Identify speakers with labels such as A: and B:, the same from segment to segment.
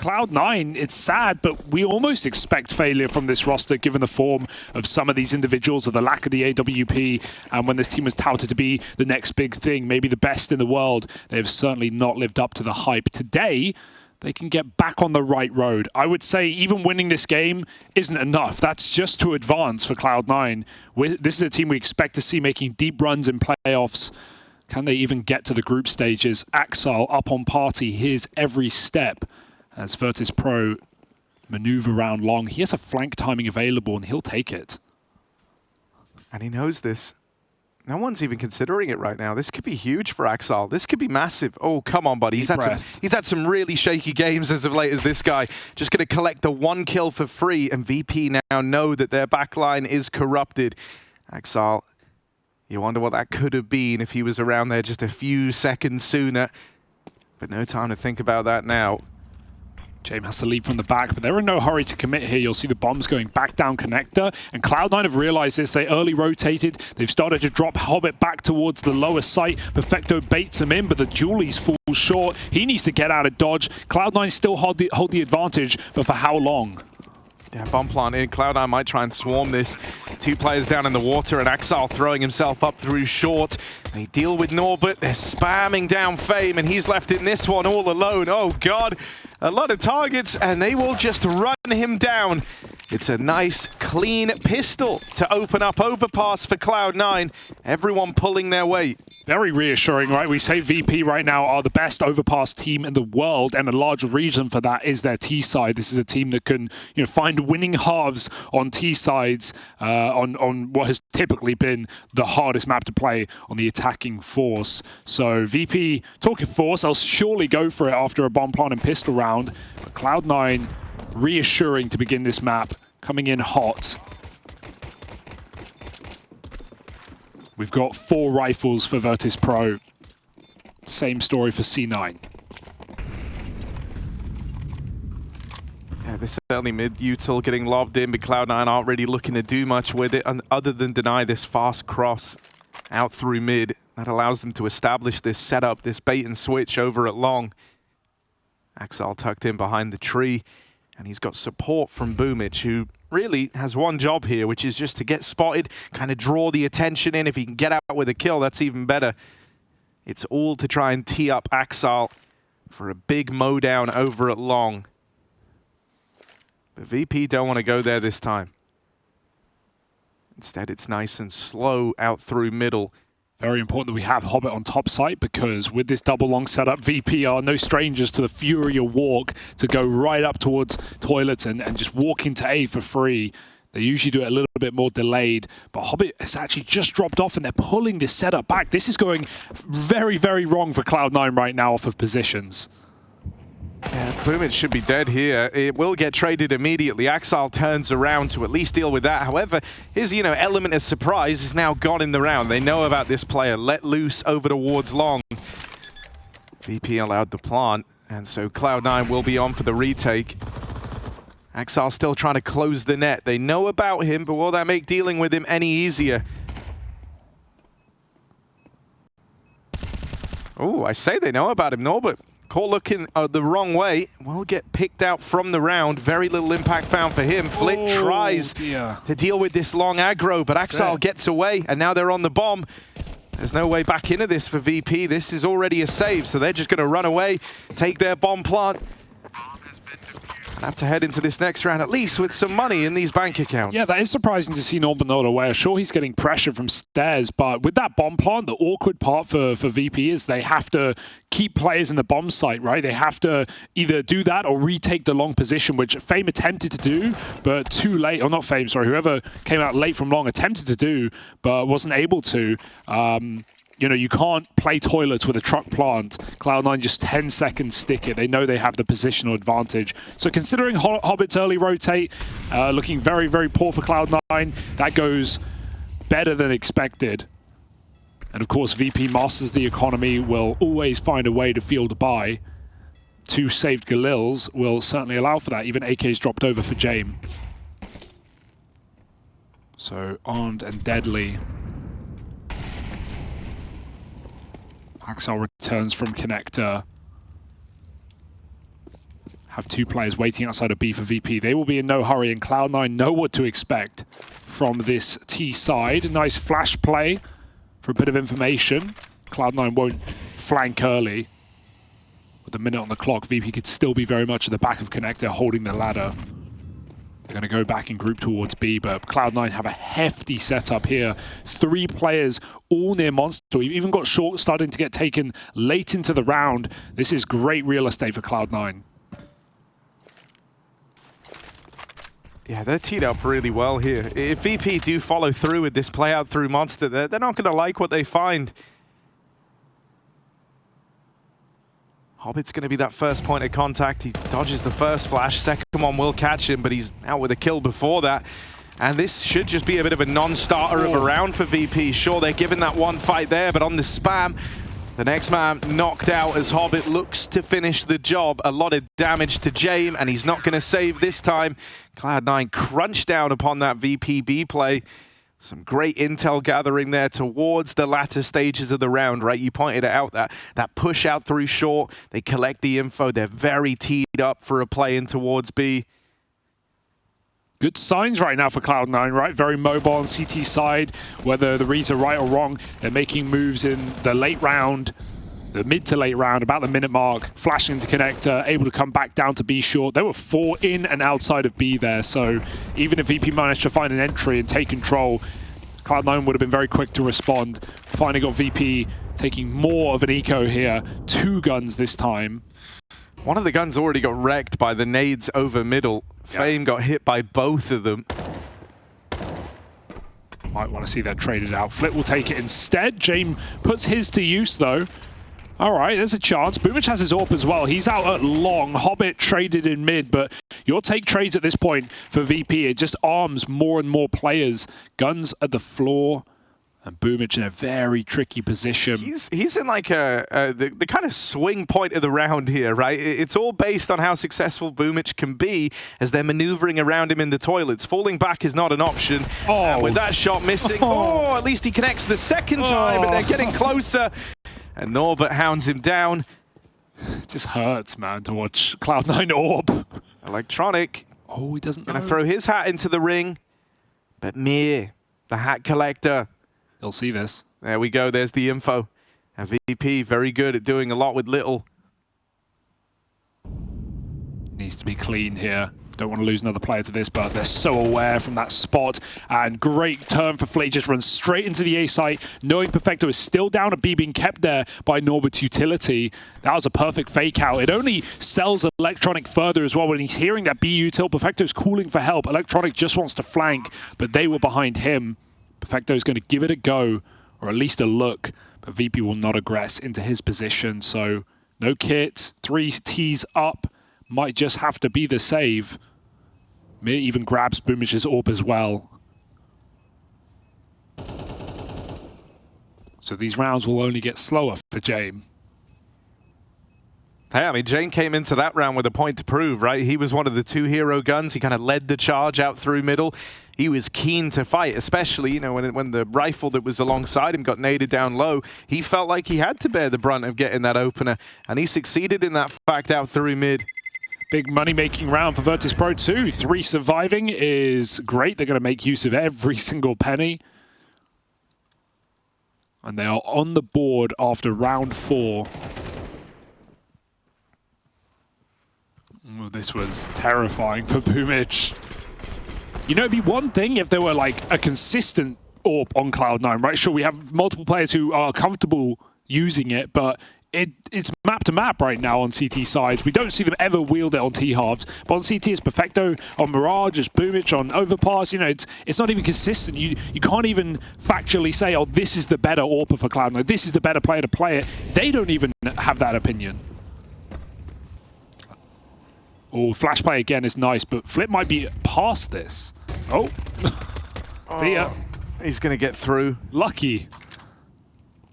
A: Cloud9, it's sad, but we almost expect failure from this roster given the form of some of these individuals, or the lack of the AWP, and when this team was touted to be the next big thing, maybe the best in the world, they've certainly not lived up to the hype. Today, they can get back on the right road. I would say even winning this game isn't enough. That's just to advance for Cloud9. This is a team we expect to see making deep runs in playoffs. Can they even get to the group stages? Axel up on party. Here's every step as Virtus.pro maneuver around long. He has a flank timing available and he'll take it.
B: And he knows this. No one's even considering it right now. This could be huge for Axel. This could be massive. Oh, come on, buddy. He's had some really shaky games as of late as this guy. Just going to collect the 1 kill for free, and VP now know that their backline is corrupted. Axel, you wonder what that could have been if he was around there just a few seconds sooner. But no time to think about that now.
A: James has to lead from the back, but they're in no hurry to commit here. You'll see the bombs going back down connector, and Cloud9 have realized this. They early rotated. They've started to drop Hobbit back towards the lower site. Perfecto baits him in, but the Julie's falls short. He needs to get out of dodge. Cloud9 still hold the advantage, but for how long?
B: Yeah, bomb plant in. Cloud9 might try and swarm this. 2 players down in the water, and Axel throwing himself up through short. They deal with Norbert. They're spamming down Fame, and he's left in this one all alone. Oh, God. A lot of targets, and they will just run him down. It's a nice, clean pistol to open up Overpass for Cloud9. Everyone pulling their weight.
A: Very reassuring, right? We say VP right now are the best Overpass team in the world, and a large reason for that is their T side. This is a team that can, find winning halves on T sides on what has typically been the hardest map to play on the attacking force. So VP, talking force, I'll surely go for it after a bomb plant and pistol round. But Cloud9 reassuring to begin this map, coming in hot. We've got 4 rifles for Virtus.pro. Same story for C9.
B: Yeah, this early mid-util getting lobbed in, but Cloud9 aren't really looking to do much with it other than deny this fast cross out through mid. That allows them to establish this setup, this bait and switch over at long. Axel tucked in behind the tree, and he's got support from Boomich, who really has one job here, which is just to get spotted, kind of draw the attention in. If he can get out with a kill, that's even better. It's all to try and tee up Axel for a big mow down over at long. But VP don't want to go there this time. Instead, it's nice and slow out through middle.
A: Very important that we have Hobbit on top site, because with this double long setup, VP are no strangers to the Furia walk to go right up towards toilets and just walk into A for free. They usually do it a little bit more delayed, but Hobbit has actually just dropped off and they're pulling this setup back. This is going very, very wrong for Cloud9 right now off of positions.
B: Yeah, Boomich should be dead here. It will get traded immediately. Axel turns around to at least deal with that. However, his element of surprise is now gone in the round. They know about this player. Let loose over towards long. VP allowed the plant, and so Cloud9 will be on for the retake. Axel still trying to close the net. They know about him, but will that make dealing with him any easier? Oh, I say they know about him, Norbert. Call looking the wrong way. Will get picked out from the round. Very little impact found for him. Flick tries to deal with this long aggro, but Axel gets away, and now they're on the bomb. There's no way back into this for VP. This is already a save, so they're just going to run away, take their bomb plant. Have to head into this next round, at least with some money in these bank accounts.
A: Yeah, that is surprising to see Norbert not aware. Sure, he's getting pressure from stairs, but with that bomb plant, the awkward part for VP is they have to keep players in the bomb site, right? They have to either do that or retake the long position, which Fame attempted to do, but too late. Or not Fame, sorry. Whoever came out late from long attempted to do, but wasn't able to. You can't play toilets with a truck plant. Cloud9 just 10 seconds stick it. They know they have the positional advantage. So considering Hobbit's early rotate, looking very, very poor for Cloud9, that goes better than expected. And of course, VP masters the economy, will always find a way to field a buy. 2 saved Galils will certainly allow for that. Even AK's dropped over for James. So armed and deadly. Axel returns from connector. have two players waiting outside of B for VP. They will be in no hurry, and Cloud9 know what to expect from this T side. Nice flash play for a bit of information. Cloud9 won't flank early. With a minute on the clock, VP could still be very much at the back of Connector, holding the ladder. They're going to go back in group towards B, but Cloud9 have a hefty setup here. 3 players all near Monster. We've even got Short starting to get taken late into the round. This is great real estate for Cloud9.
B: Yeah, they're teed up really well here. If VP do follow through with this play out through Monster, they're not going to like what they find. Hobbit's going to be that first point of contact. He dodges the first flash. Second one will catch him, but he's out with a kill before that. And this should just be a bit of a non-starter of a round for VP. Sure, they're giving that one fight there, but on the spam, the next man knocked out as Hobbit looks to finish the job. A lot of damage to James, and he's not going to save this time. Cloud9 crunched down upon that VPB play. Some great intel gathering there towards the latter stages of the round, right? You pointed it out, that push out through short. They collect the info. They're very teed up for a play in towards B.
A: Good signs right now for Cloud9, right? Very mobile on CT side. Whether the reads are right or wrong, they're making moves in the late round, the mid to late round, about the minute mark, flashing into Connector, able to come back down to B short. There were 4 in and outside of B there, so even if VP managed to find an entry and take control, Cloud9 would have been very quick to respond. Finally got VP taking more of an eco here. 2 guns this time.
B: One of the guns already got wrecked by the nades over middle.
A: Yeah.
B: Fame got hit by both of them.
A: Might want to see that traded out. Flip will take it instead. James puts his to use though. All right, there's a chance. Boomich has his AWP as well. He's out at long. Hobbit traded in mid, but your take trades at this point for VP. It just arms more and more players. Guns at the floor, and Boomich in a very tricky position.
B: He's in like the kind of swing point of the round here, right? It's all based on how successful Boomich can be as they're maneuvering around him in the toilets. Falling back is not an option.
A: Oh.
B: With that shot missing, at least he connects the second time, but they're getting closer. And Norbert hounds him down.
A: It just hurts, man, to watch Cloud9 AWP.
B: Electronic.
A: Oh, he doesn't know.
B: Gonna throw his hat into the ring. But Mir, the hat collector.
A: He'll see this.
B: There we go, there's the info. And VP, very good at doing a lot with little.
A: Needs to be clean here. Don't want to lose another player to this, but they're so aware from that spot. And great turn for Fleet. Just runs straight into the A site, knowing Perfecto is still down at B, being kept there by Norbert's utility. That was a perfect fake out. It only sells Electronic further as well when he's hearing that B util. Perfecto's calling for help. Electronic just wants to flank, but they were behind him. Perfecto's going to give it a go, or at least a look, but VP will not aggress into his position. So no kit, 3 T's up. Might just have to be the save. Mir even grabs Boomich's AWP as well. So these rounds will only get slower for James.
B: Hey, I mean, Jane came into that round with a point to prove, right? He was one of the 2 hero guns. He kind of led the charge out through middle. He was keen to fight, especially, you know, when the rifle that was alongside him got naded down low. He felt like he had to bear the brunt of getting that opener, and he succeeded in that fact out through mid.
A: Big money-making round for Virtus.pro too. 3 surviving is great. They're going to make use of every single penny. And they are on the board after round 4. Oh, this was terrifying for Boomich. You know, it'd be one thing if there were like a consistent AWP on Cloud9, right? Sure, we have multiple players who are comfortable using it, but it's map to map right now on CT sides. We don't see them ever wield it on T-halves, but on CT it's Perfecto, on Mirage it's Boomich, on Overpass. You know, it's not even consistent. You can't even factually say, oh, this is the better AWP for Cloud9. This is the better player to play it. They don't even have that opinion. Oh, flash play again is nice, but Flip might be past this. Oh, see ya.
B: He's gonna get through.
A: Lucky.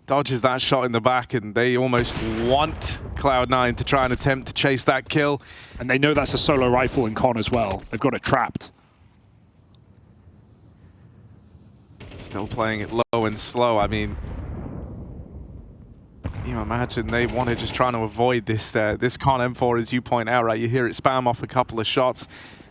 B: Dodges that shot in the back, and they almost want Cloud9 to try and attempt to chase that kill.
A: And they know that's a solo rifle in con as well. They've got it trapped.
B: Still playing it low and slow. I mean, you imagine they want to just trying to avoid this this con M4, as you point out, right? You hear it spam off a couple of shots.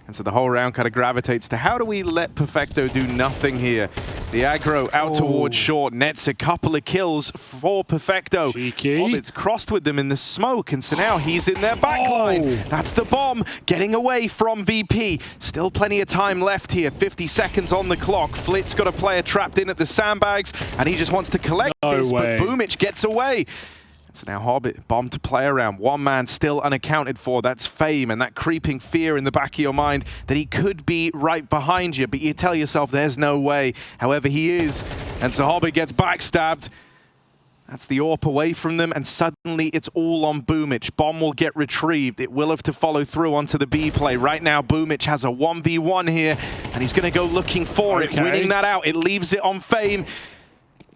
B: And so the whole round kind of gravitates to how do we let Perfecto do nothing here? The aggro out towards short, nets a couple of kills for Perfecto. It's crossed with them in the smoke, and so now he's in their backline. That's the bomb getting away from VP. Still plenty of time left here, 50 seconds on the clock. Flit's got a player trapped in at the sandbags, and he just wants to collect this, but Boomich gets away. So now Hobbit, bomb to play around. One man still unaccounted for. That's Fame, and that creeping fear in the back of your mind that he could be right behind you, but you tell yourself there's no way. However, he is. And so Hobbit gets backstabbed. That's the AWP away from them, and suddenly it's all on Boomich. Bomb will get retrieved. It will have to follow through onto the B play. Right now, Boomich has a 1v1 here, and he's going to go looking for it, winning that out. It leaves it on Fame.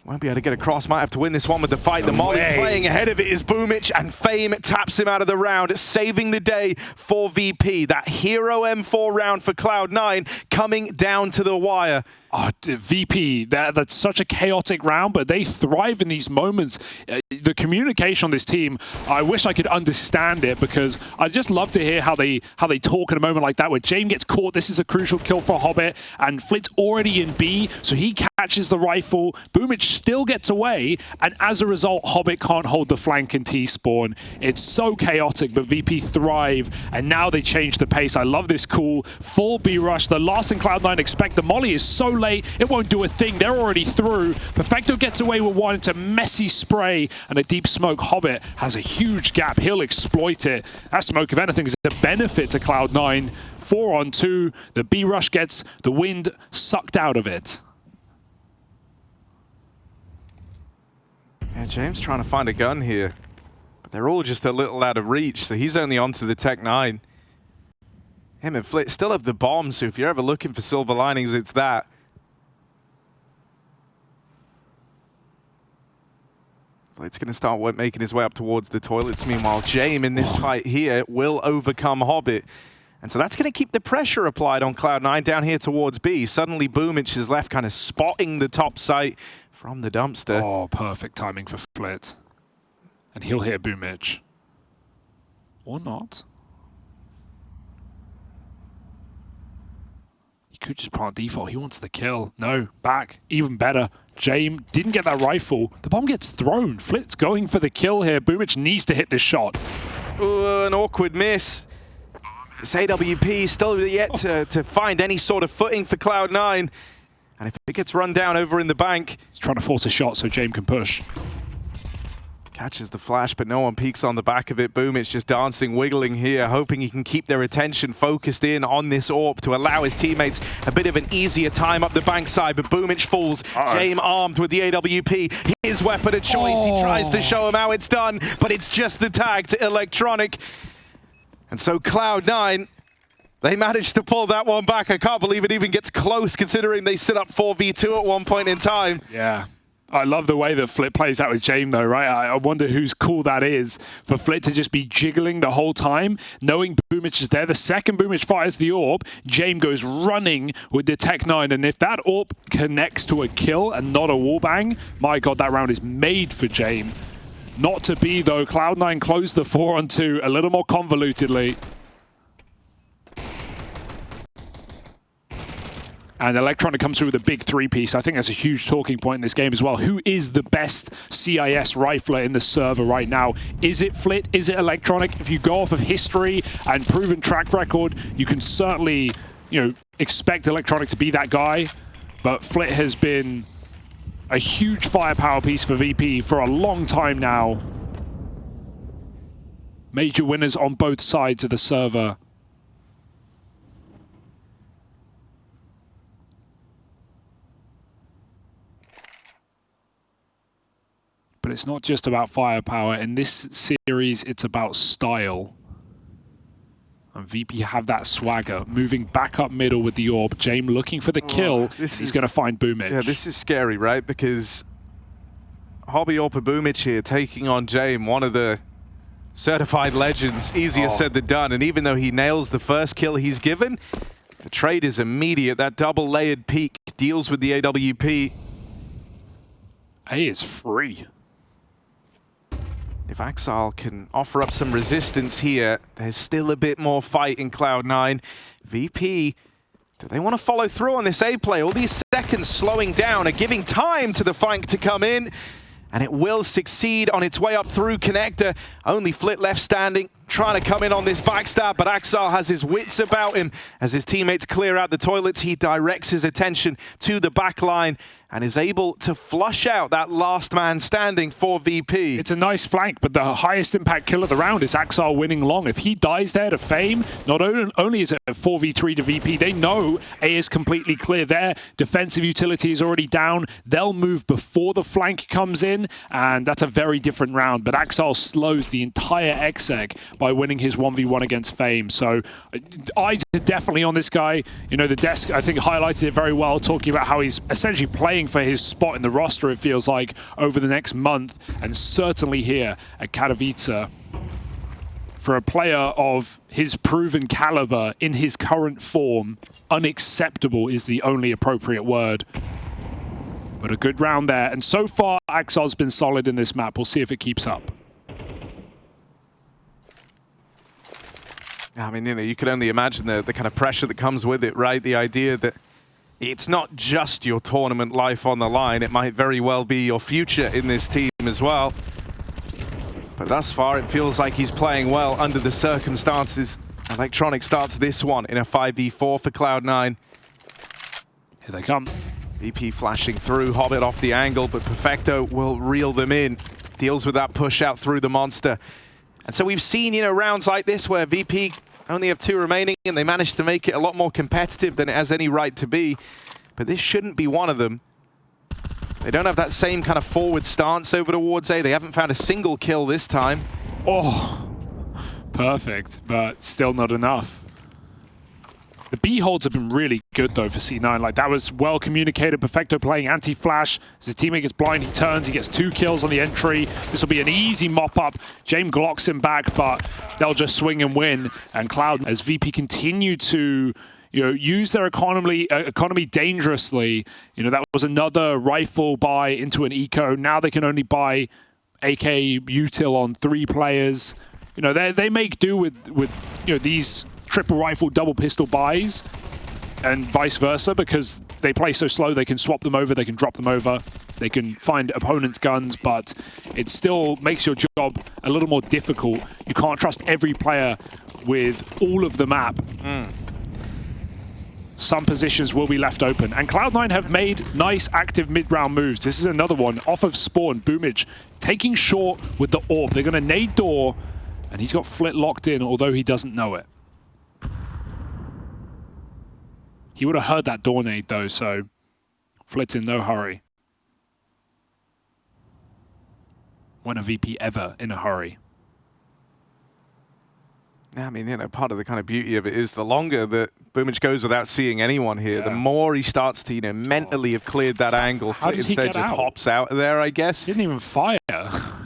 B: Won't be able to get across, might have to win this one with the fight. The molly playing ahead of it is Boomich, and Fame taps him out of the round, saving the day for VP. That hero M4 round for Cloud9 coming down to the wire.
A: Oh, VP, that's such a chaotic round, but they thrive in these moments. The communication on this team, I wish I could understand it, because I'd just love to hear how they talk in a moment like that, where James gets caught. This is a crucial kill for Hobbit, and Flit's already in B, so he catches the rifle. Boomich still gets away, and as a result, Hobbit can't hold the flank in T-spawn. It's so chaotic, but VP thrive, and now they change the pace. I love this cool full B rush. The last thing Cloud9 expect, the molly is so late, it won't do a thing. They're already through. Perfecto gets away with one. It's a messy spray and a deep smoke. Hobbit has a huge gap. He'll exploit it. That smoke, if anything, is a benefit to Cloud9. 4-on-2. The B rush gets the wind sucked out of it.
B: Yeah, James trying to find a gun here, but they're all just a little out of reach, so he's only onto the Tech 9. Him and Flit still have the bomb, so if you're ever looking for silver linings, it's that. Flit's going to start making his way up towards the toilets. Meanwhile, James in this fight here will overcome Hobbit. And so that's going to keep the pressure applied on Cloud9 down here towards B. Suddenly, Boomich is left kind of spotting the top site from the dumpster.
A: Oh, perfect timing for Flit. And he'll hear Boomich. Or not. He could just plant default. He wants the kill. No, back. Even better. James didn't get that rifle. The bomb gets thrown. Flit's going for the kill here. Boomich needs to hit this shot.
B: Ooh, an awkward miss. This AWP still yet to find any sort of footing for Cloud9. And if it gets run down over in the bank...
A: He's trying to force a shot so James can push.
B: Catches the flash, but no one peeks on the back of it. Boomich just dancing, wiggling here, hoping he can keep their attention focused in on this AWP to allow his teammates a bit of an easier time up the bankside. But Boomich falls. James armed with the AWP. His weapon of choice. He tries to show him how it's done, but it's just the tag to Electronic. And so Cloud9, they managed to pull that one back. I can't believe it even gets close, considering they sit up 4v2 at one point in time.
A: Yeah. I love the way that Flit plays out with James, though, right? I wonder whose call that is for Flit to just be jiggling the whole time, knowing Boomich is there. The second Boomich fires the AWP, James goes running with the Tech 9, and if that AWP connects to a kill and not a wallbang, my God, that round is made for James. Not to be, though. Cloud9 closed the 4-on-2 a little more convolutedly. And Electronic comes through with a big three-piece. I think that's a huge talking point in this game as well. Who is the best CIS rifler in the server right now? Is it Flit? Is it Electronic? If you go off of history and proven track record, you can certainly, expect Electronic to be that guy. But Flit has been a huge firepower piece for VP for a long time now. Major winners on both sides of the server. But it's not just about firepower. In this series, it's about style. And VP have that swagger. Moving back up middle with the AWP. James looking for the kill. He's going to find Boomich.
B: Yeah, this is scary, right? Because Hobby AWP Boomich here taking on James, one of the certified legends. Easier said than done. And even though he nails the first kill he's given, the trade is immediate. That double layered peak deals with the AWP.
A: A is free.
B: If Axile can offer up some resistance here, there's still a bit more fight in Cloud9. VP, do they want to follow through on this A play? All these seconds slowing down are giving time to the flank to come in, and it will succeed on its way up through connector. Only Flit left standing, trying to come in on this backstab, but Axile has his wits about him. As his teammates clear out the toilets, he directs his attention to the back line and is able to flush out that last man standing for VP.
A: It's a nice flank, but the highest impact kill of the round is Axile winning long. If he dies there to Fame, not only is it a 4v3 to VP, they know A is completely clear. Their defensive utility is already down. They'll move before the flank comes in, and that's a very different round. But Axile slows the entire exec by winning his 1v1 against Fame. So eyes are definitely on this guy. You know, the desk, I think, highlighted it very well, talking about how he's essentially playing for his spot in the roster, it feels like, over the next month, and certainly here at Katowice. For a player of his proven caliber in his current form, unacceptable is the only appropriate word. But a good round there, and so far Axile's been solid in this map. We'll see if it keeps up.
B: I mean, you know, you can only imagine the kind of pressure that comes with it, right? The idea that it's not just your tournament life on the line, it might very well be your future in this team as well. But thus far, it feels like he's playing well under the circumstances. Electronic starts this one in a 5v4 for Cloud9.
A: Here they come.
B: VP flashing through, Hobbit off the angle, but Perfecto will reel them in. Deals with that push out through the monster. And so we've seen, you know, rounds like this where VP only have 2 remaining and they managed to make it a lot more competitive than it has any right to be. But this shouldn't be one of them. They don't have that same kind of forward stance over towards A. They haven't found a single kill this time.
A: Oh, perfect, but still not enough. The B holds have been really good though for C9. Like, that was well communicated. Perfecto playing anti-flash. As his teammate gets blind, he turns, he gets 2 kills on the entry. This will be an easy mop-up. James Glocks him back, but they'll just swing and win. And Cloud, as VP continue to, you know, use their economy dangerously. You know, that was another rifle buy into an eco. Now they can only buy AK util on 3 players. You know, they make do with you know, these triple rifle, double pistol buys, and vice versa, because they play so slow. They can swap them over, they can drop them over, they can find opponents' guns, but it still makes your job a little more difficult. You can't trust every player with all of the map. Some positions will be left open, and Cloud9 have made nice active mid-round moves. This is another one off of spawn. Boomage taking short with the AWP. They're going to nade door, and he's got Flit locked in, although he doesn't know it. He would have heard that door nade though, so Flit's in no hurry. When a VP ever in a hurry?
B: I mean, you know, part of the kind of beauty of it is the longer that Boomage goes without seeing anyone here, the more he starts to, you know, mentally have cleared that angle.
A: How
B: Flit
A: did he
B: instead
A: get
B: just
A: out?
B: hops out of there, I guess.
A: He didn't even fire.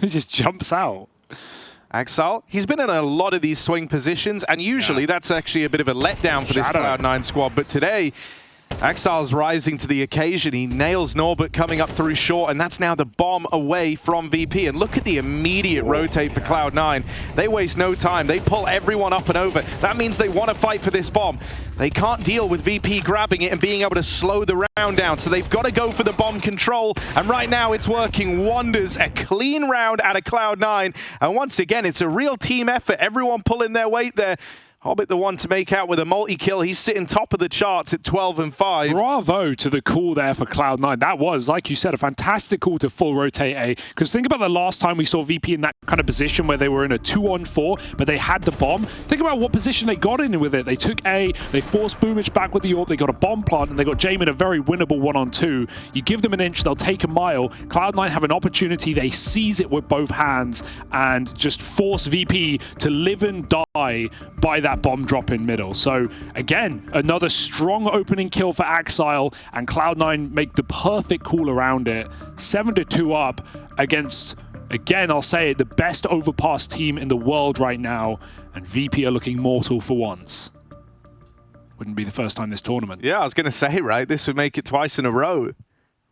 A: He just jumps out.
B: Axile, he's been in a lot of these swing positions, and usually that's actually a bit of a letdown for this Cloud9 squad. But today, Axile's rising to the occasion. He nails Norbert coming up through short, and that's now the bomb away from VP. And look at the immediate rotate for Cloud9. They waste no time. They pull everyone up and over. That means they want to fight for this bomb. They can't deal with VP grabbing it and being able to slow the round down, so they've got to go for the bomb control. And right now, it's working wonders. A clean round out of Cloud9. And once again, it's a real team effort. Everyone pulling their weight there. Hobbit the one to make out with a multi-kill. He's sitting top of the charts at 12 and 5.
A: Bravo to the call there for Cloud9. That was, like you said, a fantastic call to full rotate A. Because think about the last time we saw VP in that kind of position where they were in a 2-on-4, but they had the bomb. Think about what position they got in with it. They took A, they forced Boomage back with the AWP, they got a bomb plant, and they got Jame in a very winnable 1-on-2. You give them an inch, they'll take a mile. Cloud9 have an opportunity, they seize it with both hands and just force VP to live and die by that bomb drop in middle. So again, another strong opening kill for Axile, and Cloud9 make the perfect call around it. 7-2 up against, again, I'll say it, the best Overpass team in the world right now, and VP are looking mortal for once. Wouldn't be the first time this tournament.
B: Yeah, I was going to say, right, this would make it twice in a row.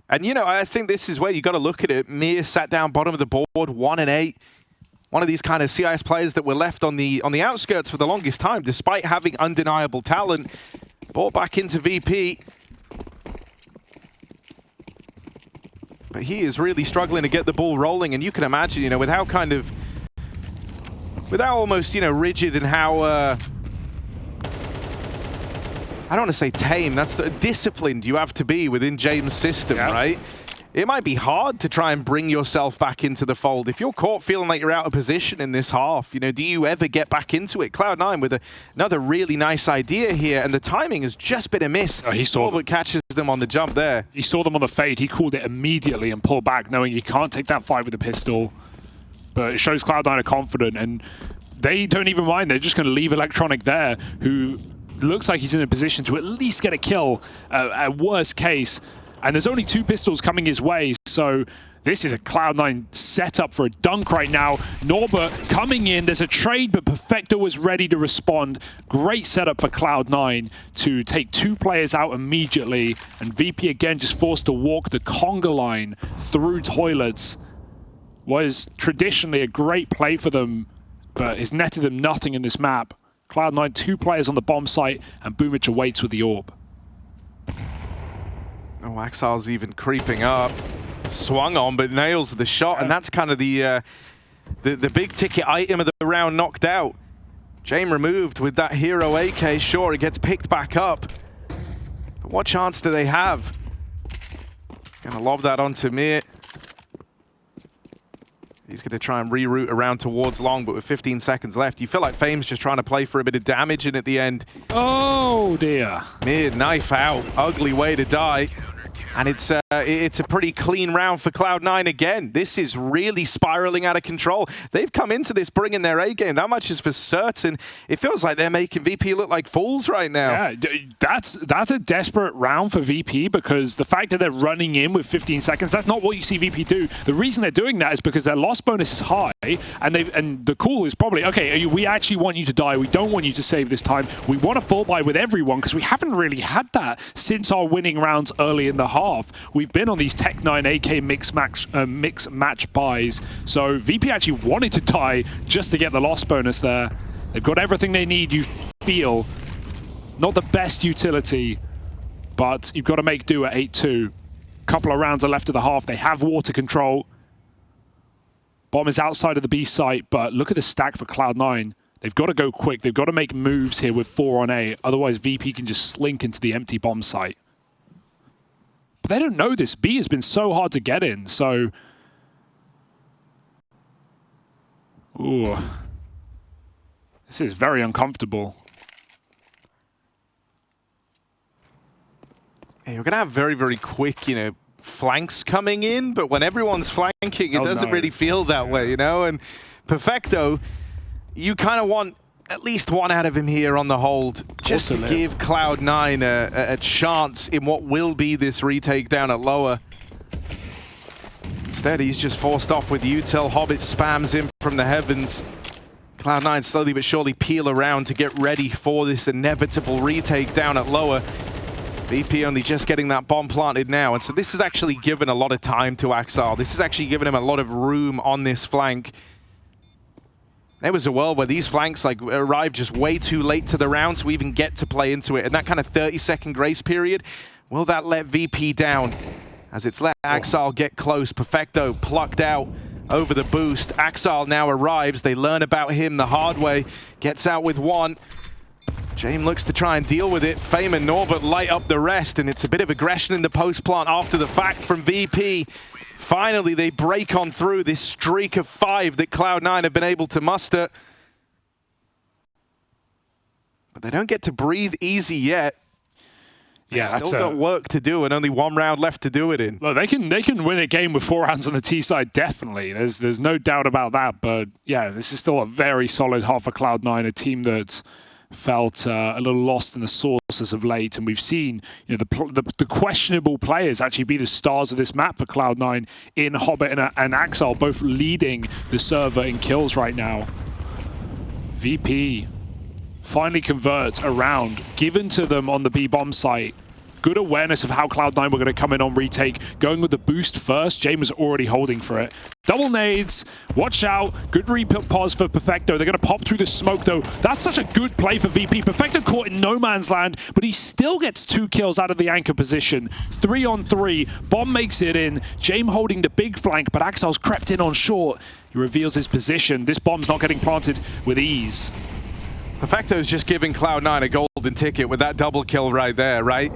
B: And, you know, I think this is where you got to look at it. Mir sat down bottom of the board, 1 and 8. one of these kind of CIS players that were left on the outskirts for the longest time, despite having undeniable talent. Brought back into VP. But he is really struggling to get the ball rolling, and you can imagine, you know, with how almost, you know, rigid and how, I don't want to say tame, that's disciplined you have to be within James' system, right? It might be hard to try and bring yourself back into the fold. If you're caught feeling like you're out of position in this half, you know, do you ever get back into it? Cloud9 with another really nice idea here, and the timing has just been a miss.
A: He saw
B: Norbert catches them on the jump there.
A: He saw them on the fade. He called it immediately and pulled back, knowing he can't take that fight with a pistol. But it shows Cloud9 are confident, and they don't even mind. They're just going to leave Electronic there, who looks like he's in a position to at least get a kill at worst case. And there's only 2 pistols coming his way, so this is a Cloud9 setup for a dunk right now. Norbert coming in, there's a trade, but Perfecto was ready to respond. Great setup for Cloud9 to take 2 players out immediately, and VP again just forced to walk the conga line through toilets. Was traditionally a great play for them, but has netted them nothing in this map. Cloud9, 2 players on the bomb site, and Boomich awaits with the orb.
B: Oh, Axile's even creeping up. Swung on, but nails the shot, and that's kind of the big ticket item of the round knocked out. James removed with that hero AK. Sure, it gets picked back up. But what chance do they have? Gonna lob that onto Mir. He's going to try and reroute around towards long, but with 15 seconds left, you feel like Fame's just trying to play for a bit of damage, and at the end...
A: Oh, dear.
B: Mir, knife out. Ugly way to die. And it's a pretty clean round for Cloud9 again. This is really spiraling out of control. They've come into this bringing their A game. That much is for certain. It feels like they're making VP look like fools right now.
A: Yeah, that's a desperate round for VP, because the fact that they're running in with 15 seconds, that's not what you see VP do. The reason they're doing that is because their loss bonus is high, and the call is probably, okay, we actually want you to die. We don't want you to save this time. We want to fall by with everyone, because we haven't really had that since our winning rounds early in the half. We've been on these Tech9 AK mix match buys, so VP actually wanted to die just to get the loss bonus there. They've got everything they need, you feel. Not the best utility, but you've got to make do at 8-2. Couple of rounds are left of the half. They have water control. Bomb is outside of the B site, but look at the stack for Cloud9. They've got to go quick. They've got to make moves here with 4 on A. Otherwise, VP can just slink into the empty bomb site. But they don't know this. B has been so hard to get in, so... Ooh. This is very uncomfortable.
B: Yeah, you're going to have very, very quick, you know, flanks coming in, but when everyone's flanking, it doesn't really feel that way, you know? And Perfecto, you kind of want at least one out of him here on the hold, just to give Cloud9 a chance in what will be this retake down at lower. Instead, he's just forced off with util. Hobbit spams him from the heavens. Cloud9 slowly but surely peel around to get ready for this inevitable retake down at lower. VP only just getting that bomb planted now, and so this has actually given a lot of time to Axile. This has actually given him a lot of room on this flank. There was a world where these flanks arrived just way too late to the round to even get to play into it. And that kind of 30-second grace period, will that let VP down? As it's let Axile get close. Perfecto plucked out over the boost. Axile now arrives. They learn about him the hard way. Gets out with 1. James looks to try and deal with it. Fame and Norbert light up the rest, and it's a bit of aggression in the post plant after the fact from VP. Finally, they break on through this streak of 5 that Cloud9 have been able to muster. But they don't get to breathe easy yet.
A: Yeah, that's
B: still got work to do, and only 1 round left to do it in.
A: Well, they can win a game with 4 rounds on the T side, definitely. There's no doubt about that. But yeah, this is still a very solid half for Cloud9, a team that's felt a little lost in the sauce as of late, and we've seen, you know, the questionable players actually be the stars of this map for Cloud9 in Hobbit and Axile, both leading the server in kills right now. VP finally converts a round given to them on the B bomb site. good awareness of how Cloud9 were going to come in on retake. Going with the boost first, Jame was already holding for it. Double nades, watch out. Good repause for Perfecto. They're going to pop through the smoke though. That's such a good play for VP. Perfecto caught in no man's land, but he still gets 2 kills out of the anchor position. 3 on 3. Bomb makes it in. Jame holding the big flank, but Axel's crept in on short. He reveals his position. This bomb's not getting planted with ease.
B: Perfecto's just giving Cloud9 a golden ticket with that double kill right there, right?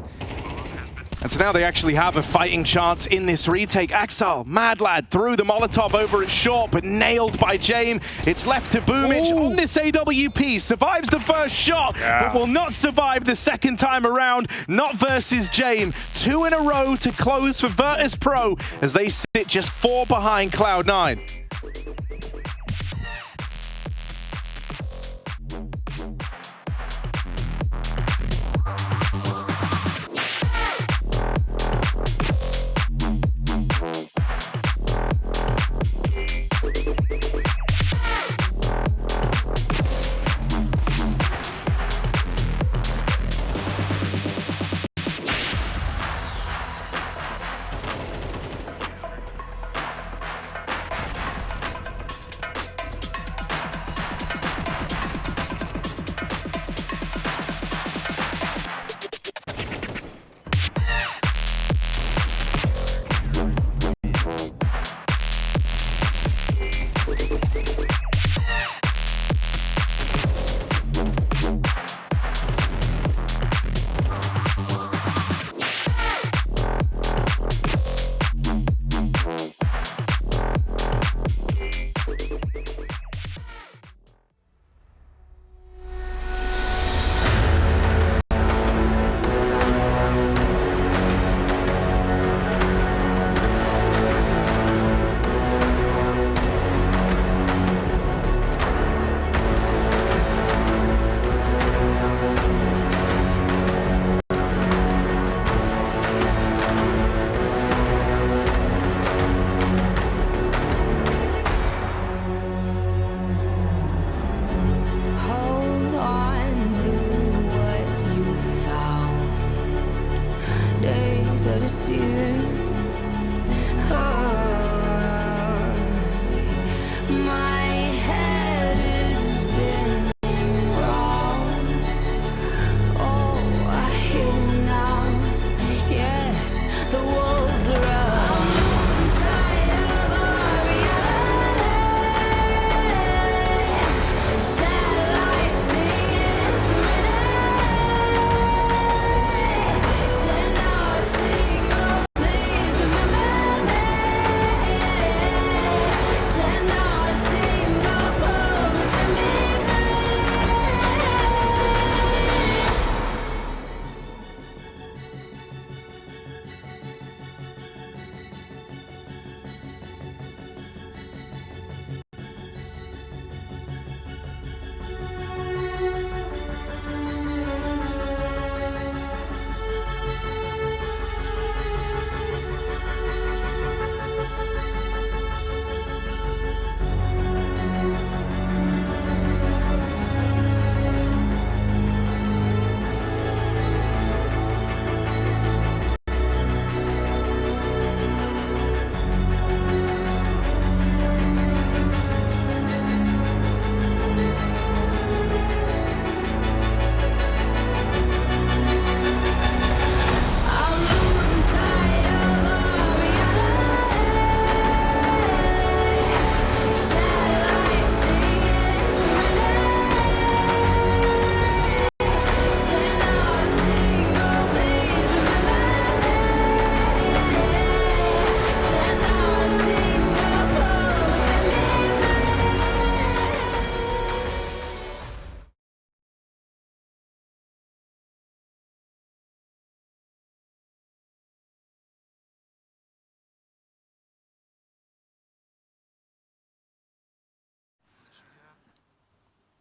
B: And so now they actually have a fighting chance in this retake. Axel, mad lad, threw the Molotov over at short, but nailed by Jame. It's left to Boomich on this AWP. Survives the first shot, but will not survive the second time around. Not versus Jame. 2 in a row to close for Virtus.pro as they sit just 4 behind Cloud9.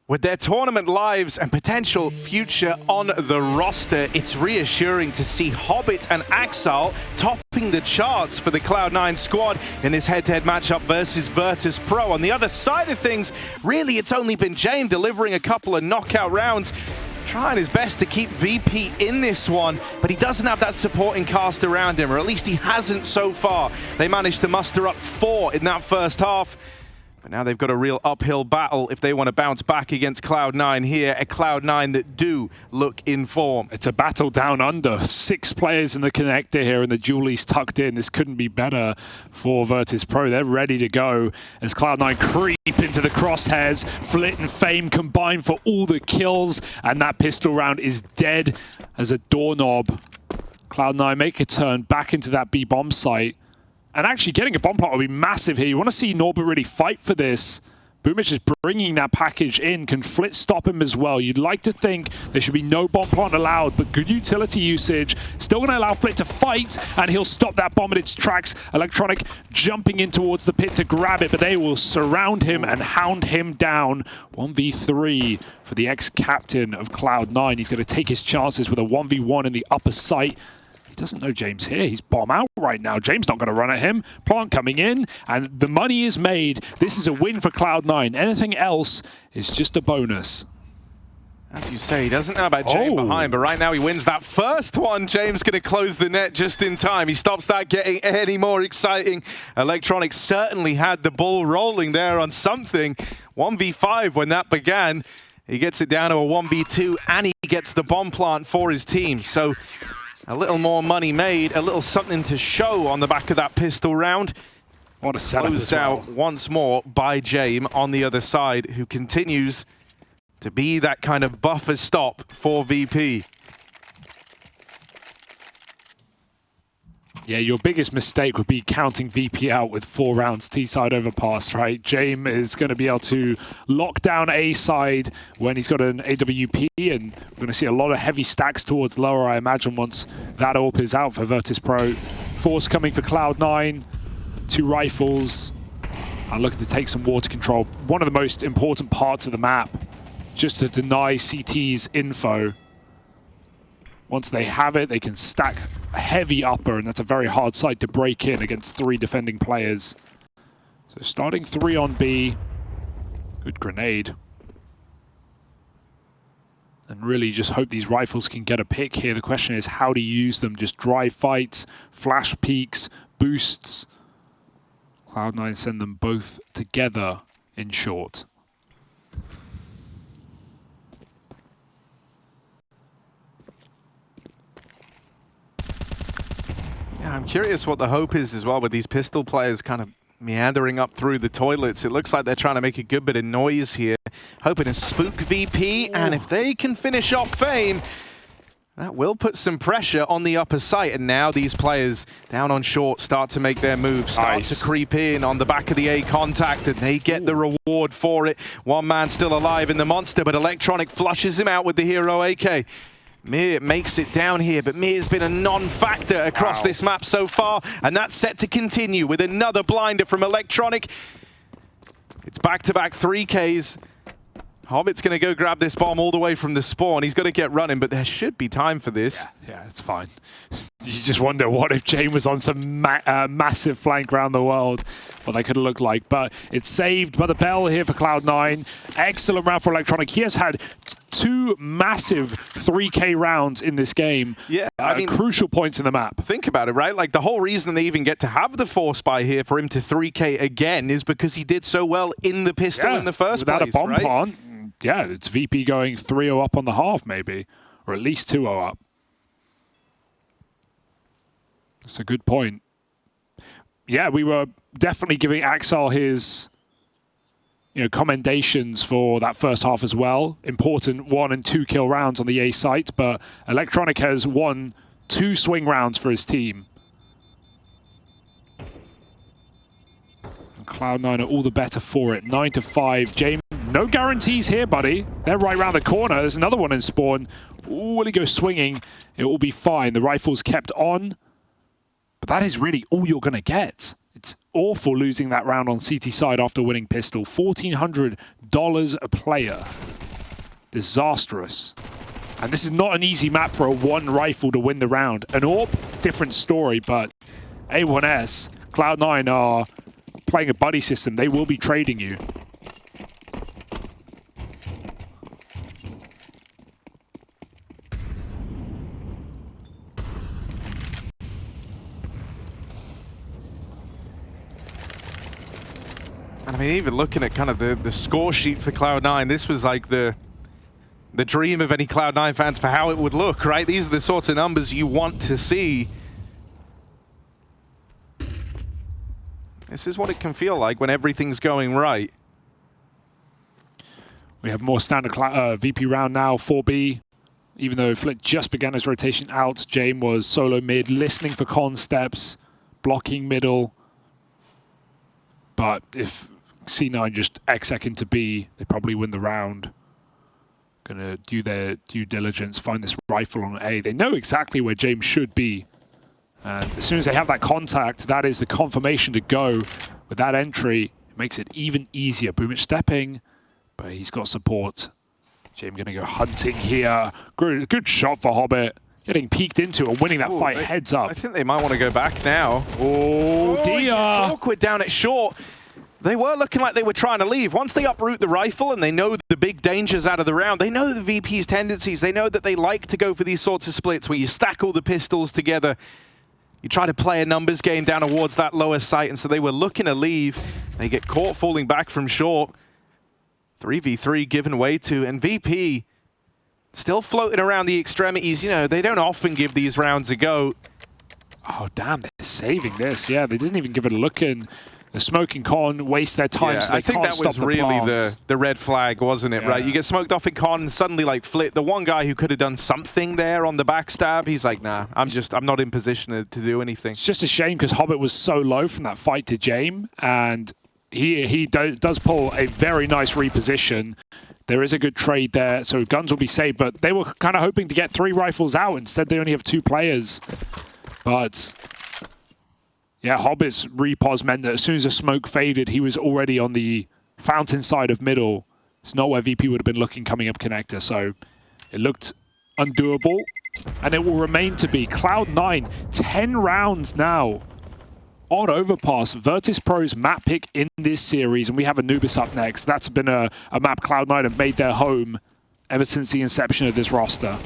B: With their tournament lives and potential future on the roster, it's reassuring to see Hobbit and Axel topping the charts for the Cloud9 squad in this head-to-head matchup versus Virtus.pro. On the other side of things, really it's only been Jame delivering a couple of knockout rounds. trying his best to keep VP in this one, but he doesn't have that supporting cast around him, or at least he hasn't so far. They managed to muster up 4 in that first half. But now they've got a real uphill battle if they want to bounce back against Cloud9 here, a Cloud9 that do look in form.
A: It's a battle down under. 6 players in the connector here, and the Julie's tucked in. This couldn't be better for Virtus.pro. They're ready to go as Cloud9 creep into the crosshairs. Flit and Fame combine for all the kills, and that pistol round is dead as a doorknob. Cloud9 make a turn back into that B bomb site. And actually getting a bomb plot will be massive here. You want to see Norbert really fight for this. Boomich is bringing that package in. Can Flit stop him as well? You'd like to think there should be no bomb plot allowed, but good utility usage. Still going to allow Flit to fight, and he'll stop that bomb in its tracks. Electronic jumping in towards the pit to grab it, but they will surround him and hound him down. 1v3 for the ex-captain of Cloud9. He's going to take his chances with a 1v1 in the upper site. He doesn't know James here. He's bomb out right now. James not going to run at him. Plant coming in, and the money is made. This is a win for Cloud9. Anything else is just a bonus.
B: As you say, he doesn't know about James behind, but right now he wins that first one. James going to close the net just in time. He stops that getting any more exciting. Electronic certainly had the ball rolling there on something. 1v5 when that began. He gets it down to a 1v2, and he gets the bomb plant for his team. So a little more money made, a little something to show on the back of that pistol round.
A: What a setup
B: Closed
A: as well.
B: out once more by James on the other side, who continues to be that kind of buffer stop for VP.
A: Yeah, your biggest mistake would be counting VP out with 4 rounds T-side overpass, right? James is going to be able to lock down A-side when he's got an AWP, and we're going to see a lot of heavy stacks towards lower, I imagine, once that AWP is out for Virtus.pro. Force coming for Cloud9, 2 rifles, and looking to take some water control. One of the most important parts of the map, just to deny CT's info. Once they have it, they can stack heavy upper, and that's a very hard site to break in against 3 defending players. So starting 3 on B. Good grenade. And really just hope these rifles can get a pick here. The question is how to use them. Just drive fights, flash peeks, boosts. Cloud9 send them both together in short.
B: Yeah, I'm curious what the hope is as well with these pistol players kind of meandering up through the toilets. It looks like they're trying to make a good bit of noise here, hoping to spook VP, and if they can finish off Fame, that will put some pressure on the upper site. And now these players down on short start to make their moves, start to creep in on the back of the A contact, and they get the reward for it. One man still alive in the monster, but Electronic flushes him out with the hero AK. Mir makes it down here, but Mir's been a non-factor across this map so far, and that's set to continue with another blinder from Electronic. It's back-to-back 3Ks. Hobbit's going to go grab this bomb all the way from the spawn. He's got to get running, but there should be time for this.
A: Yeah, it's fine. You just wonder what if James was on some massive flank around the world, what they could have looked like. But it's saved by the bell here for Cloud9. Excellent round for Electronic. He has had 2 massive 3K rounds in this game.
B: Yeah, I mean,
A: crucial points in the map.
B: Think about it, right? Like, the whole reason they even get to have the force buy here for him to 3K again is because he did so well in the pistol in the first place,
A: without a bomb
B: right?
A: plant. Yeah, it's VP going 3-0 up on the half, maybe, or at least 2-0 up. That's a good point. Yeah, we were definitely giving Axel his, commendations for that first half as well. Important 1 and 2 kill rounds on the A site, but Electronic has won 2 swing rounds for his team. And Cloud9 are all the better for it. 9-5. James, no guarantees here, buddy. They're right around the corner. There's another one in spawn. Ooh, will he go swinging? It will be fine. The rifle's kept on. But that is really all you're going to get. It's awful losing that round on CT side after winning pistol. $1,400 a player. Disastrous. And this is not an easy map for a 1 rifle to win the round. An AWP, different story, but A1S, Cloud9 are playing a buddy system. They will be trading you. 1 2
B: mean, even looking at kind of the score sheet for Cloud9, this was like the dream of any Cloud9 fans for how it would look, right? These are the sorts of numbers you want to see. This is what it can feel like when everything's going right.
A: We have more standard VP round now, 4B. Even though Flick just began his rotation out, James was solo mid, listening for con steps, blocking middle. But if C9 just exec into B, they probably win the round. Gonna do their due diligence, find this rifle on A. They know exactly where James should be. And as soon as they have that contact, that is the confirmation to go. With that entry, it makes it even easier. Boomich stepping, but he's got support. James gonna go hunting here. Good shot for Hobbit. Getting peeked into and winning that fight heads up.
B: I think they might want to go back now.
A: Oh dear.
B: It's awkward down at short. They were looking like they were trying to leave. Once they uproot the rifle and they know the big dangers out of the round, they know the VP's tendencies. They know that they like to go for these sorts of splits where you stack all the pistols together. You try to play a numbers game down towards that lower site, and so they were looking to leave. They get caught falling back from short. 3v3 given way to, and VP still floating around the extremities. You know, they don't often give these rounds a go.
A: Oh, damn, they're saving this. Yeah, they didn't even give it a look in. The smoking con waste their time,
B: Yeah,
A: so they
B: I think
A: can't
B: that
A: stop
B: was really the red flag, wasn't it, right? You get smoked off in con, and suddenly, like, Flit, the one guy who could have done something there on the backstab, he's like, nah, I'm not in position to do anything.
A: It's just a shame because Hobbit was so low from that fight to James, and he does pull a very nice reposition. There is a good trade there, so guns will be saved, but they were kind of hoping to get 3 rifles out. Instead, they only have 2 players. But yeah, Hobbit's repos meant that as soon as the smoke faded, he was already on the fountain side of middle. It's not where VP would have been looking coming up connector, so it looked undoable, and it will remain to be. Cloud9, 10 rounds now on Overpass, Virtus.pro's map pick in this series, and we have Anubis up next. That's been a map Cloud9 have made their home ever since the inception of this roster.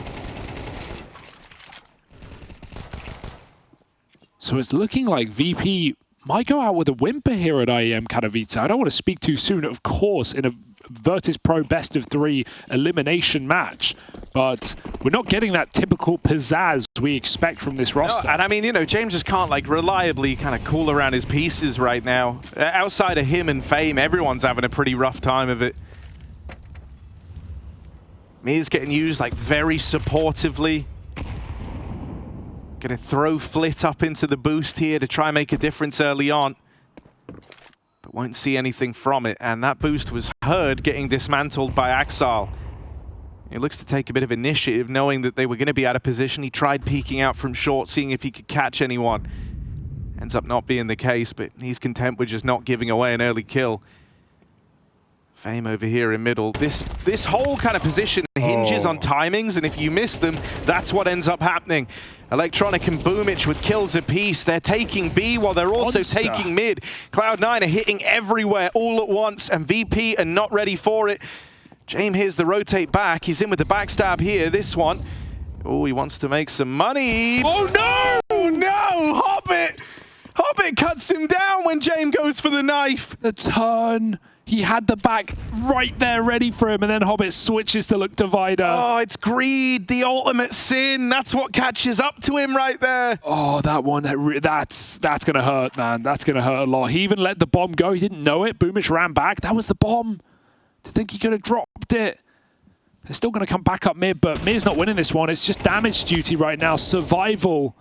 A: So it's looking like VP might go out with a whimper here at IEM Katowice. I don't want to speak too soon, of course, in a Virtus.pro best of 3 elimination match, but we're not getting that typical pizzazz we expect from this roster.
B: No, and I mean, you know, James just can't like reliably kind of cool around his pieces right now. Outside of him and Fame, everyone's having a pretty rough time of it. Mia's getting used like very supportively. Gonna throw Flit up into the boost here to try and make a difference early on. But won't see anything from it, and that boost was heard getting dismantled by Axal. He looks to take a bit of initiative, knowing that they were going to be out of position. He tried peeking out from short, seeing if he could catch anyone. Ends up not being the case, but he's content with just not giving away an early kill. Fame over here in middle. This whole kind of position hinges on timings, and if you miss them, that's what ends up happening. Electronic and Boomich with kills apiece. They're taking B while they're also taking mid. Cloud9 are hitting everywhere all at once, and VP are not ready for it. James here's the rotate back. He's in with the backstab here. This one. Oh, he wants to make some money.
A: Oh, no!
B: Oh, no! Hobbit cuts him down when James goes for the knife.
A: The turn. He had the back right there ready for him, and then Hobbit switches to look divider.
B: Oh, it's greed, the ultimate sin. That's what catches up to him right there.
A: Oh, that one, that's going to hurt, man. That's going to hurt a lot. He even let the bomb go. He didn't know it. Boomich ran back. That was the bomb. To think he could have dropped it. They're still going to come back up mid, but mid's not winning this one. It's just damage duty right now. Survival.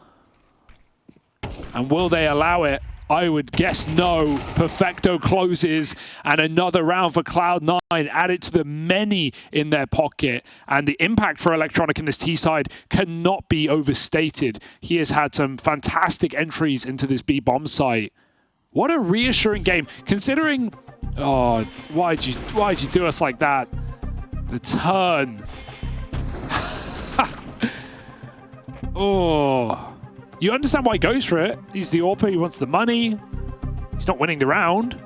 A: And will they allow it? I would guess no. Perfecto closes, and another round for Cloud9 added to the many in their pocket. And the impact for Electronic in this T side cannot be overstated. He has had some fantastic entries into this B bomb site. What a reassuring game, considering. Oh, why'd you do us like that? The turn. Oh. You understand why he goes for it. He's the AWPer, he wants the money. He's not winning the round.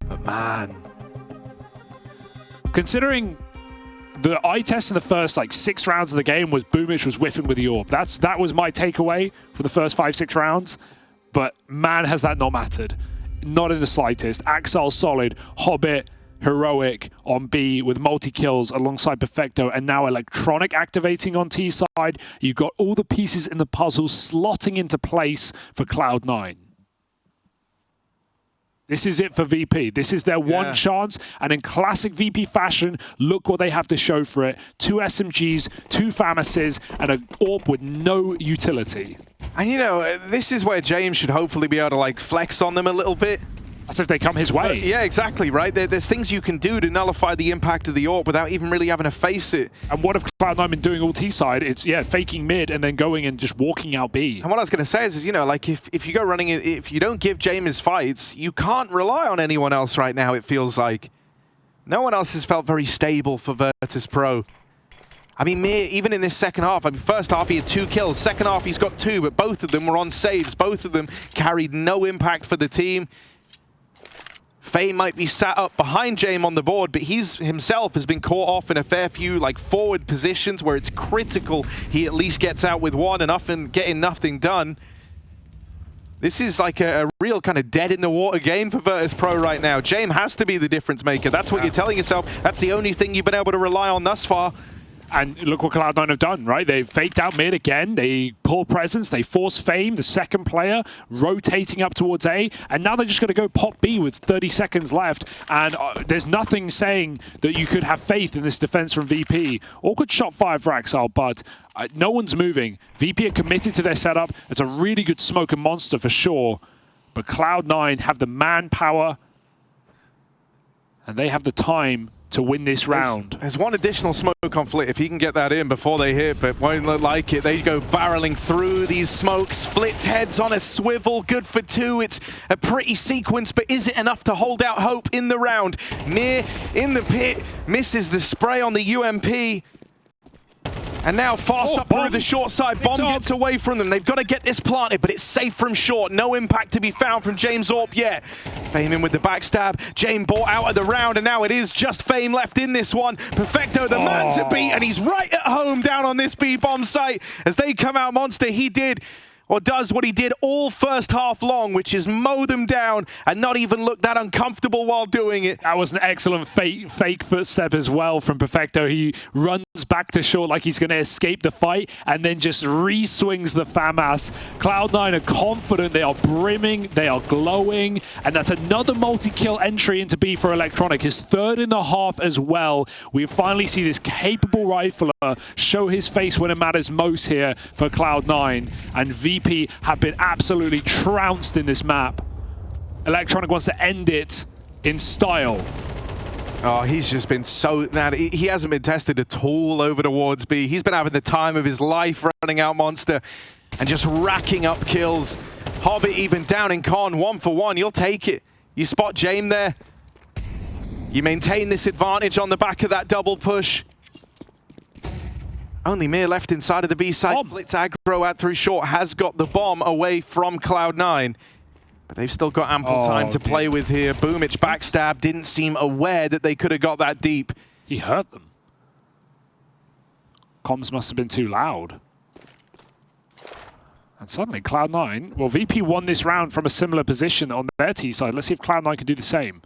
A: But man. Considering the eye test in the first like 6 rounds of the game was Boomich was whiffing with the AWP. That was my takeaway for the first 5-6 rounds. But man, has that not mattered. not in the slightest. Axel solid, Hobbit heroic on B with multi-kills alongside Perfecto, and now Electronic activating on T side. You've got all the pieces in the puzzle slotting into place for Cloud9. This is it for VP. This is their one chance, and in classic VP fashion, look what they have to show for it. 2 SMGs, 2 FAMASes, and an AWP with no utility.
B: And you know, this is where James should hopefully be able to like flex on them a little bit.
A: That's if they come his way.
B: Yeah, exactly, right? There's things you can do to nullify the impact of the AWP without even really having to face it.
A: And what have Cloud9 been doing all T side? It's, faking mid and then going and just walking out B.
B: And what I was going to say is, you know, like if you go running, if you don't give James fights, you can't rely on anyone else right now, it feels like. No one else has felt very stable for Virtus.pro. I mean, Mir, even in this second half, I mean, first half he had 2 kills, second half he's got 2, but both of them were on saves. Both of them carried no impact for the team. Faye might be sat up behind James on the board, but he's himself has been caught off in a fair few like forward positions where it's critical he at least gets out with one and often getting nothing done. This is like a real kind of dead in the water game for Virtus.pro right now. James has to be the difference maker. That's what you're telling yourself. That's the only thing you've been able to rely on thus far.
A: And look what Cloud9 have done, right? They've faked out mid again. They pull presence. They force Fame, the second player, rotating up towards A. And now they're just going to go pop B with 30 seconds left. And there's nothing saying that you could have faith in this defense from VP. Awkward shot fire for Axel, but no one's moving. VP are committed to their setup. It's a really good smoke and monster for sure. But Cloud9 have the manpower. And they have the time to win this round.
B: There's one additional smoke on Flit if he can get that in before they hit, but won't look like it. They go barreling through these smokes. Flit's head's on a swivel, good for 2. It's a pretty sequence, but is it enough to hold out hope in the round? Mir in the pit, misses the spray on the UMP. And now fast up through the short side. Bomb gets away from them. They've got to get this planted, but it's safe from short. No impact to be found from James AWP yet. Fame in with the backstab. James bought out of the round, and now it is just Fame left in this one. Perfecto, the man to beat, and he's right at home down on this B-bomb site. As they come out monster, he did or does what he did all first half long, which is mow them down and not even look that uncomfortable while doing it.
A: That was an excellent fake footstep as well from Perfecto. He runs back to short like he's going to escape the fight and then just re-swings the FAMAS. Cloud9 are confident, they are brimming, they are glowing, and that's another multi-kill entry into B for Electronic, his 3rd in the half as well. We finally see this capable rifler show his face when it matters most here for Cloud9, and VP have been absolutely trounced in this map. Electronic wants to end it in style.
B: Oh, he's just been so... He hasn't been tested at all over towards B. He's been having the time of his life running out monster and just racking up kills. Hobbit even down in con, 1 for 1. You'll take it. You spot James there. You maintain this advantage on the back of that double push. Only Mir left inside of the B side. Flitz aggro out through short, has got the bomb away from Cloud9. But they've still got ample time to play with here. Boomich backstab, didn't seem aware that they could have got that deep.
A: He hurt them. Comms must have been too loud. And suddenly Cloud9, well, VP won this round from a similar position on their T side. Let's see if Cloud9 can do the same.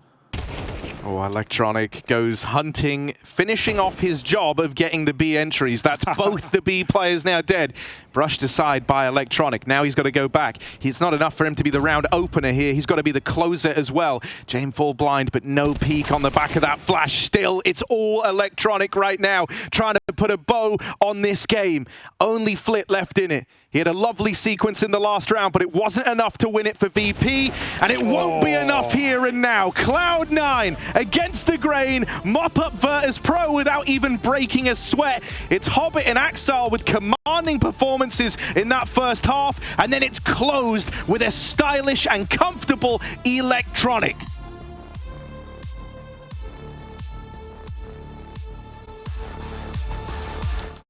B: Oh, Electronic goes hunting, finishing off his job of getting the B entries. That's both the B players now dead. Brushed aside by Electronic. Now he's got to go back. It's not enough for him to be the round opener here. He's got to be the closer as well. James fall blind, but no peek on the back of that flash. Still, it's all Electronic right now, trying to put a bow on this game. Only Flit left in it. He had a lovely sequence in the last round, but it wasn't enough to win it for VP, and it won't be enough here and now. Cloud9 against the grain, mop up Virtus.pro without even breaking a sweat. It's Hobbit and Axel with commanding performances in that first half, and then it's closed with a stylish and comfortable Electronic.